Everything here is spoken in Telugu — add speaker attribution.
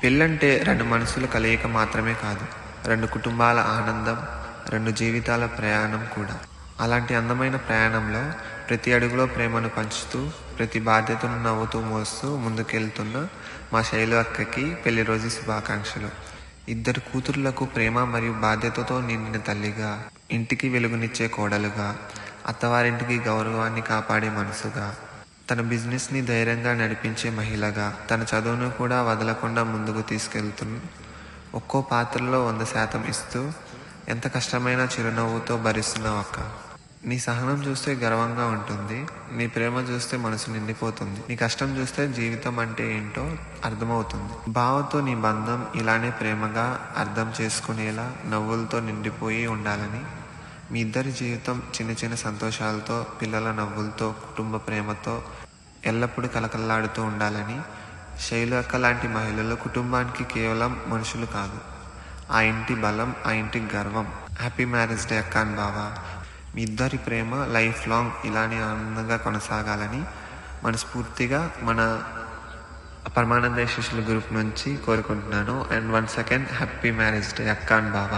Speaker 1: పెళ్ళంటే రెండు మనసుల కలయిక మాత్రమే కాదు, రెండు కుటుంబాల ఆనందం, రెండు జీవితాల ప్రయాణం కూడా. అలాంటి అందమైన ప్రయాణంలో ప్రతి అడుగులో ప్రేమను పంచుతూ, ప్రతి బాధ్యతను నవ్వుతూ మోస్తూ ముందుకెళ్తున్న మా శైలు అక్కకి పెళ్లి రోజు శుభాకాంక్షలు. ఇద్దరు కూతుర్లకు ప్రేమ మరియు బాధ్యతతో నిండిన తల్లిగా, ఇంటికి వెలుగునిచ్చే కోడలుగా, అత్తవారింటికి గౌరవాన్ని కాపాడే మనసుగా, తన బిజినెస్ని ధైర్యంగా నడిపించే మహిళగా, తన చదువును కూడా వదలకుండా ముందుకు తీసుకెళ్తున్న, ఒక్కో పాత్రలో 100% ఇస్తూ, ఎంత కష్టమైనా చిరునవ్వుతో భరిస్తున్నావు అక్క. నీ సహనం చూస్తే గర్వంగా ఉంటుంది, నీ ప్రేమ చూస్తే మనసు నిండిపోతుంది, నీ కష్టం చూస్తే జీవితం అంటే ఏంటో అర్థమవుతుంది. బావతో నీ బంధం ఇలానే ప్రేమగా, అర్థం చేసుకునేలా, నవ్వులతో నిండిపోయి ఉండాలని, మీ ఇద్దరి జీవితం చిన్న చిన్న సంతోషాలతో, పిల్లల నవ్వులతో, కుటుంబ ప్రేమతో ఎల్లప్పుడూ కలకల్లాడుతూ ఉండాలని. శైలు అక్క లాంటి మహిళలు కుటుంబానికి కేవలం మనుషులు కాదు, ఆ ఇంటి బలం, ఆ ఇంటికి గర్వం. హ్యాపీ మ్యారేజ్ డే అక్క అండ్ బావ. మీ ఇద్దరి ప్రేమ లైఫ్ లాంగ్ ఇలానే ఆనందంగా కొనసాగాలని మనస్ఫూర్తిగా మన పరమానంద శిష్యుల గ్రూప్ నుంచి కోరుకుంటున్నాను. And 1 second happy marriage day అక్క అండ్ బావ.